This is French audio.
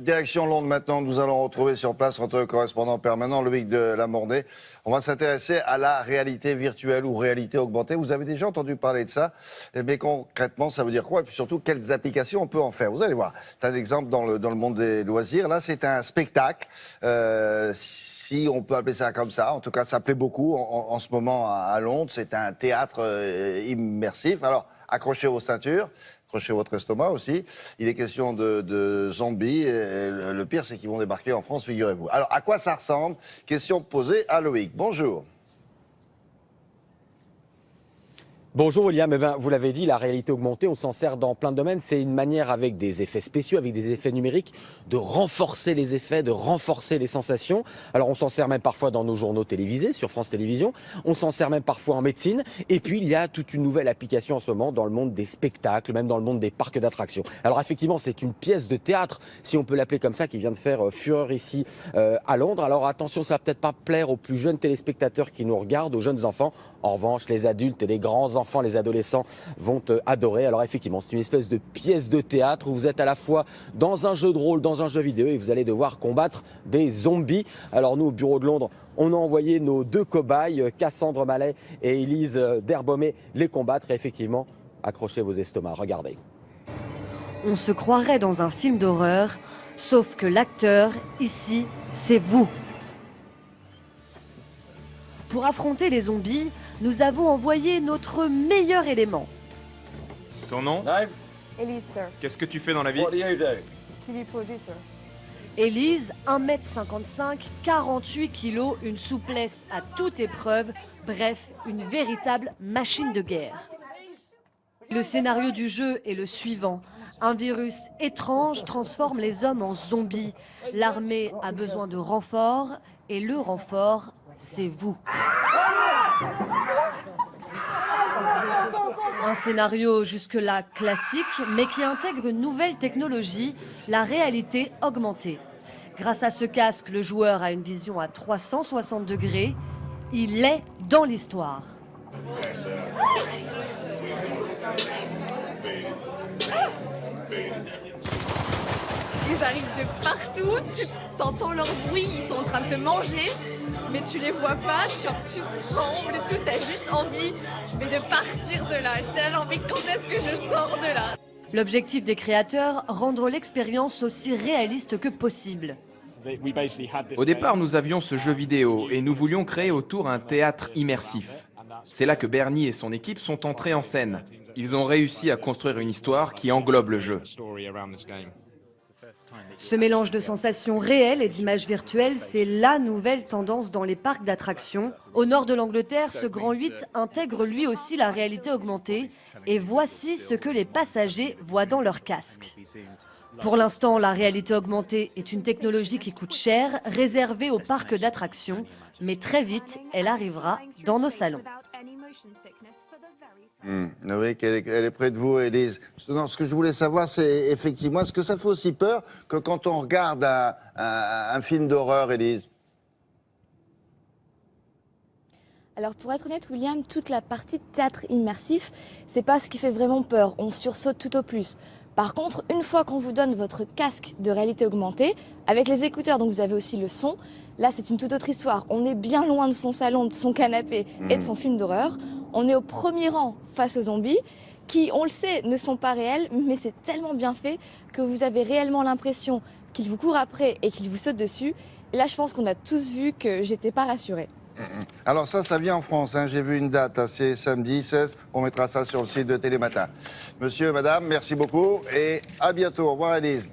direction Londres maintenant. Nous allons retrouver sur place notre correspondant permanent, Loïc de Lamordé. On va s'intéresser à la réalité virtuelle ou réalité augmentée. Vous avez déjà entendu parler de ça, mais concrètement, ça veut dire quoi? Et puis surtout, quelles applications on peut en faire? Vous allez voir. C'est un exemple dans le monde des loisirs. Là, c'est un spectacle. Si on peut appeler ça comme ça, en tout cas, ça plaît beaucoup en ce moment à Londres. C'est un théâtre immersif. Alors, accrochez vos ceintures, accrochez votre estomac aussi. Il est question de zombies. Et le pire, c'est qu'ils vont débarquer en France, figurez-vous. Alors, à quoi ça ressemble? Question posée à Loïc. Bonjour. Bonjour William, vous l'avez dit, la réalité augmentée, on s'en sert dans plein de domaines. C'est une manière avec des effets spéciaux, avec des effets numériques, de renforcer les effets, de renforcer les sensations. Alors on s'en sert même parfois dans nos journaux télévisés, sur France Télévisions. On s'en sert même parfois en médecine. Et puis il y a toute une nouvelle application en ce moment dans le monde des spectacles, même dans le monde des parcs d'attractions. Alors effectivement, c'est une pièce de théâtre, si on peut l'appeler comme ça, qui vient de faire fureur ici à Londres. Alors attention, ça va peut-être pas plaire aux plus jeunes téléspectateurs qui nous regardent, aux jeunes enfants. En revanche, les adultes et les grands enfants, les adolescents vont adorer. Alors effectivement, c'est une espèce de pièce de théâtre où vous êtes à la fois dans un jeu de rôle, dans un jeu vidéo et vous allez devoir combattre des zombies. Alors nous, au bureau de Londres, on a envoyé nos deux cobayes, Cassandre Mallet et Élise Derbaumet, les combattre. Et effectivement, accrochez vos estomacs, regardez. On se croirait dans un film d'horreur, sauf que l'acteur, ici, c'est vous. Pour affronter les zombies, nous avons envoyé notre meilleur élément. Ton nom? Elise, sir. Qu'est-ce que tu fais dans la vie? TV producer. Élise, 1m55, 48 kg, une souplesse à toute épreuve, bref, une véritable machine de guerre. Le scénario du jeu est le suivant. Un virus étrange transforme les hommes en zombies. L'armée a besoin de renforts et le renfort, c'est vous. Un scénario jusque-là classique, mais qui intègre une nouvelle technologie, la réalité augmentée. Grâce à ce casque, le joueur a une vision à 360 degrés. Il est dans l'histoire. Ils arrivent de partout, tu entends leur bruit, ils sont en train de te manger, mais tu les vois pas, genre tu trembles et tout, t'as juste envie de partir de là. J'étais là, envie, quand est-ce que je sors de là? L'objectif des créateurs, rendre l'expérience aussi réaliste que possible. Au départ, nous avions ce jeu vidéo et nous voulions créer autour un théâtre immersif. C'est là que Bernie et son équipe sont entrés en scène. Ils ont réussi à construire une histoire qui englobe le jeu. Ce mélange de sensations réelles et d'images virtuelles, c'est la nouvelle tendance dans les parcs d'attractions. Au nord de l'Angleterre, ce Grand 8 intègre lui aussi la réalité augmentée. Et voici ce que les passagers voient dans leur casque. Pour l'instant, la réalité augmentée est une technologie qui coûte cher, réservée aux parcs d'attractions. Mais très vite, elle arrivera dans nos salons. Oui, elle est près de vous, Élise. Non, ce que je voulais savoir, c'est effectivement, est-ce que ça fait aussi peur que quand on regarde un film d'horreur, Élise? Alors pour être honnête, William, toute la partie théâtre immersif, c'est pas ce qui fait vraiment peur. On sursaute tout au plus. Par contre, une fois qu'on vous donne votre casque de réalité augmentée, avec les écouteurs, donc vous avez aussi le son, là c'est une toute autre histoire. On est bien loin de son salon, de son canapé et de son film d'horreur. On est au premier rang face aux zombies qui, on le sait, ne sont pas réels, mais c'est tellement bien fait que vous avez réellement l'impression qu'ils vous courent après et qu'ils vous sautent dessus. Et là, je pense qu'on a tous vu que j'étais pas rassurée. Alors ça vient en France, hein. J'ai vu une date, hein. C'est samedi 16, on mettra ça sur le site de Télématin. Monsieur, madame, merci beaucoup et à bientôt. Au revoir, Élise.